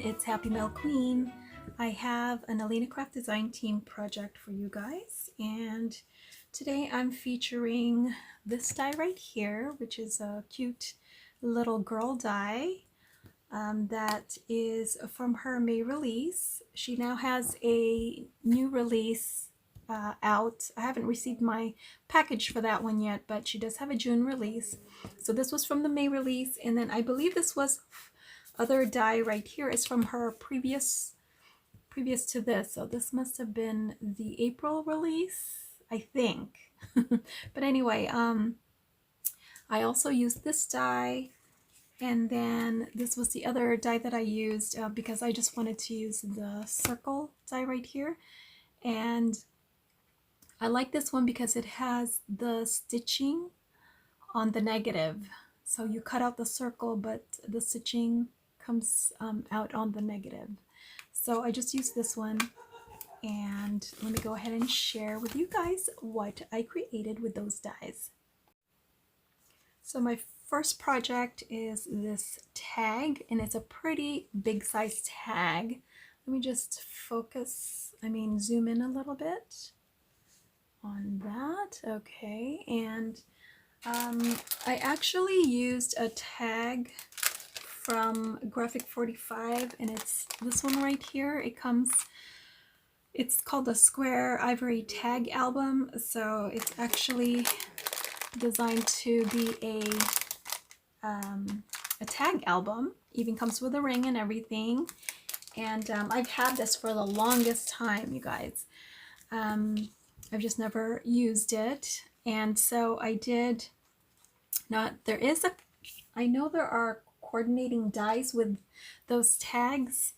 it's Happymailqueen. I have an Alina Craft Design Team project for you guys, and today I'm featuring this die right here, which is a cute little girl die that is from her May release. She now has a new release out. I haven't received my package for that one yet, but she does have a June release. So this was from the May release, and then I believe this was other die right here is from her previous to this. So this must have been the April release, I think. But anyway, I also used this die, and then this was the other die that I used because I just wanted to use the circle die right here. And I like this one because it has the stitching on the negative. So you cut out the circle, but the stitching comes out on the negative. So I just used this one, and let me go ahead and share with you guys what I created with those dies. So my first project is this tag, and it's a pretty big size tag. Let me just zoom in a little bit on that. Okay, and I actually used a tag from Graphic 45, and it's this one right here. It's called the Square Ivory Tag Album, so it's actually designed to be a tag album. Even comes with a ring and everything, and I've had this for the longest time, you guys. I've just never used it, and so I did not. I know there are coordinating dies with those tags,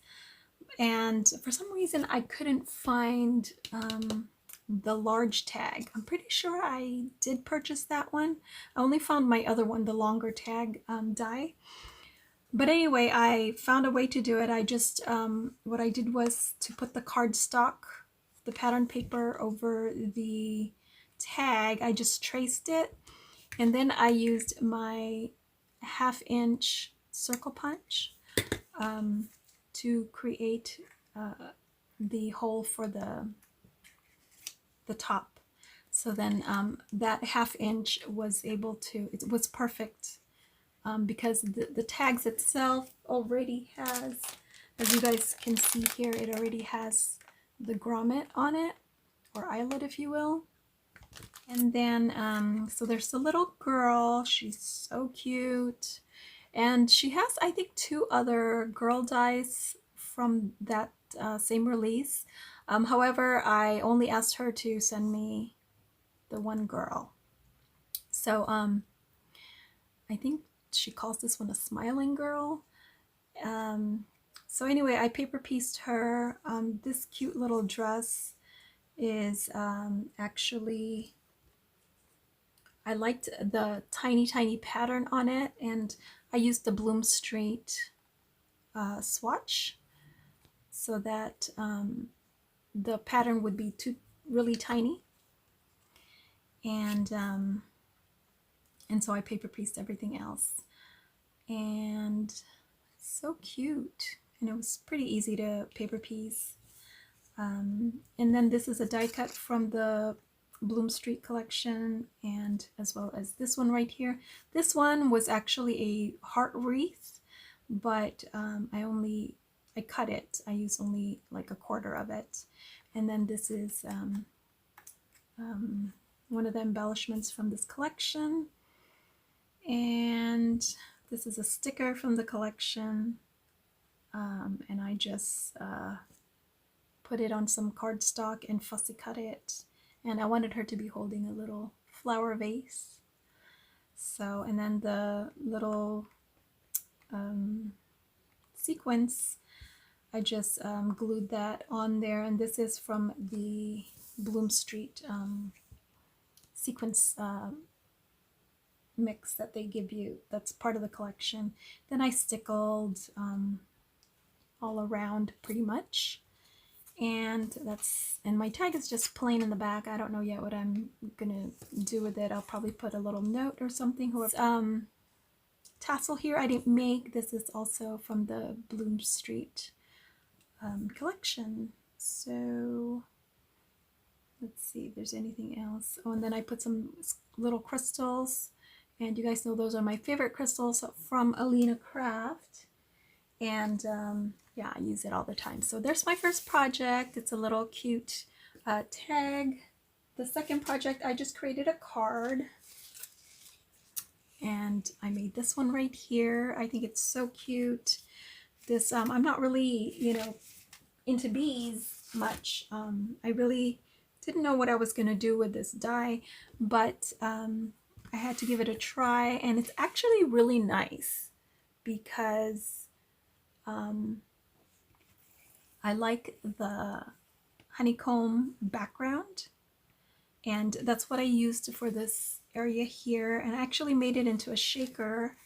and for some reason I couldn't find the large tag. I'm pretty sure I did purchase that one. I only found my other one, the longer tag die. But anyway, I found a way to do it. I just what I did was to put the cardstock, the pattern paper, over the tag. I just traced it, and then I used my 1/2-inch circle punch to create the hole for the top. So then that 1/2 inch was able to, it was perfect because the tags itself already has, as you guys can see here, it already has the grommet on it, or eyelet if you will. And then so there's the little girl. She's so cute, and she has, I think, 2 other girl dies from that same release. However, I only asked her to send me the one girl. So I think she calls this one a smiling girl. So anyway, I paper pieced her. This cute little dress is actually, I liked the tiny pattern on it, and I used the Bloom Street swatch so that the pattern would be really tiny, and so I paper pieced everything else, and so cute, and it was pretty easy to paper piece. And then this is a die cut from the Bloom Street collection, and as well as this one right here. This one was actually a heart wreath, but I cut it. I used only like 1/4 of it. And then this is one of the embellishments from this collection, and this is a sticker from the collection, and I just put it on some cardstock and fussy cut it, and I wanted her to be holding a little flower vase. So, and then the little sequence, I just glued that on there, and this is from the Bloom Street sequence mix that they give you. That's part of the collection. Then I stickled all around pretty much, and my tag is just plain in the back. I don't know yet what I'm gonna do with it. I'll probably put a little note or something. Tassel here I didn't make. This is also from the Bloom Street collection. So let's see if there's anything else. Oh, and then I put some little crystals, and you guys know those are my favorite crystals from Alina Craft. And yeah, I use it all the time. So there's my first project. It's a little cute tag. The second project, I just created a card, and I made this one right here. I think it's so cute. This I'm not really, you know, into bees much. I really didn't know what I was going to do with this die, but I had to give it a try, and it's actually really nice because I like the honeycomb background, and that's what I used for this area here, and I actually made it into a shaker.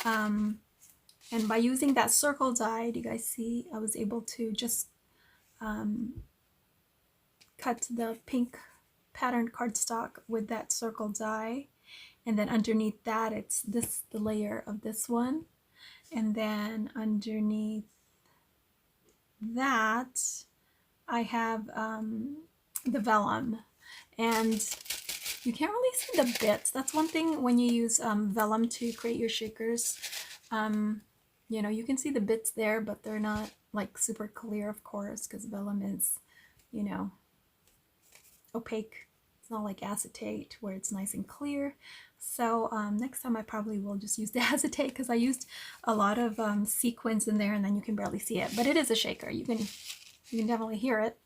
And by using that circle die, do you guys see, I was able to just cut the pink patterned cardstock with that circle die, and then underneath that it's this, the layer of this one, and then underneath that I have the vellum, and you can't really see the bits. That's one thing when you use vellum to create your shakers. You know, you can see the bits there, but they're not like super clear, of course, because vellum is, you know, opaque. It's not like acetate where it's nice and clear. So next time I probably will just use the acetate, because I used a lot of sequins in there, and then you can barely see it. But it is a shaker. You can definitely hear it.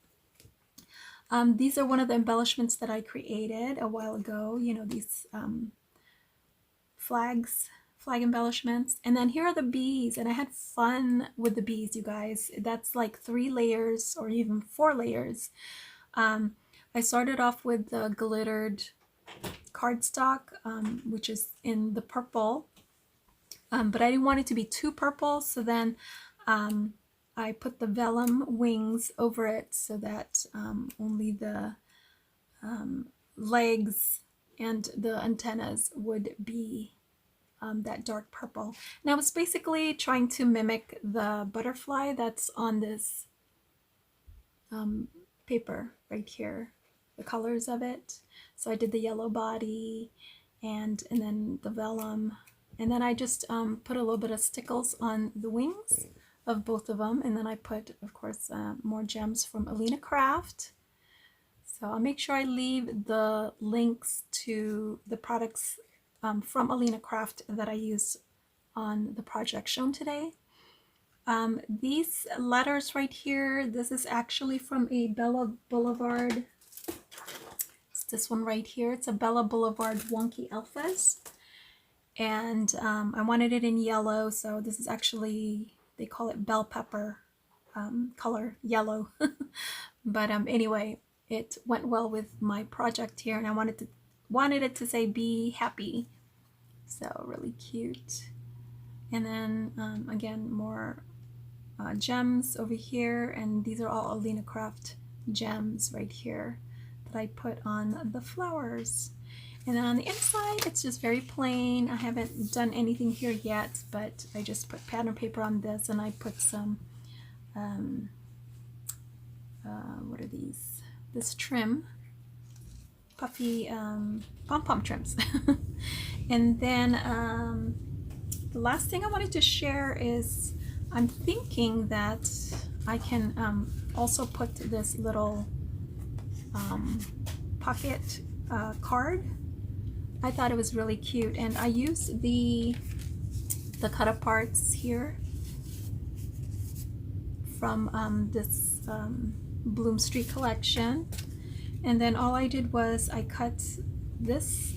These are one of the embellishments that I created a while ago. You know, these flag embellishments. And then here are the bees, and I had fun with the bees, you guys. That's like 3 layers or even 4 layers. I started off with the glittered cardstock, which is in the purple, but I didn't want it to be too purple, so then I put the vellum wings over it so that only the legs and the antennas would be that dark purple. And I was basically trying to mimic the butterfly that's on this paper right here, the colors of it. So I did the yellow body and then the vellum, and then I just put a little bit of stickles on the wings of both of them, and then I put, of course, more gems from Alina Craft. So I'll make sure I leave the links to the products from Alina Craft that I used on the project shown today. These letters right here, this is actually from a Bella Boulevard. It's this one right here. It's a Bella Boulevard Wonky Alphas. And I wanted it in yellow, so this is actually, they call it bell pepper color, yellow. But anyway, it went well with my project here, and I wanted it to say "Be Happy." So really cute. And then again, more gems over here, and these are all Alina Craft gems right here that I put on the flowers. And then on the inside, it's just very plain. I haven't done anything here yet, but I just put pattern paper on this, and I put some what are these? This trim, puffy pom-pom trims. And then the last thing I wanted to share is I'm thinking that I can also put this little pocket card. I thought it was really cute, and I used the cut aparts here from this Bloom Street collection, and then all I did was I cut this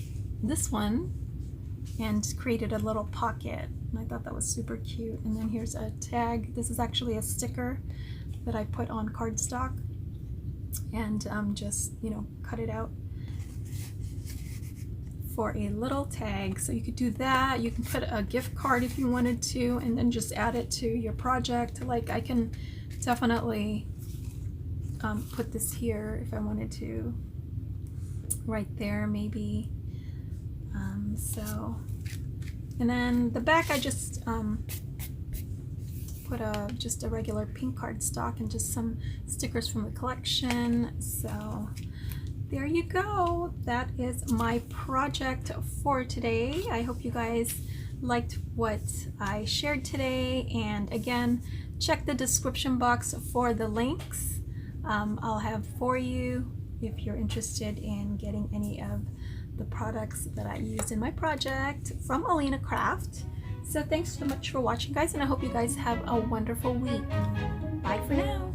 one and created a little pocket, and I thought that was super cute. And then here's a tag. This is actually a sticker that I put on cardstock, and just, you know, cut it out for a little tag. So you could do that. You can put a gift card if you wanted to, and then just add it to your project. Like, I can definitely put this here if I wanted to, right there maybe. So, and then the back I just put just a regular pink cardstock and just some stickers from the collection. So there you go. That is my project for today. I hope you guys liked what I shared today, and again, check the description box for the links I'll have for you if you're interested in getting any of the products that I used in my project from Alina Craft. So thanks so much for watching, guys, and I hope you guys have a wonderful week. Bye for now.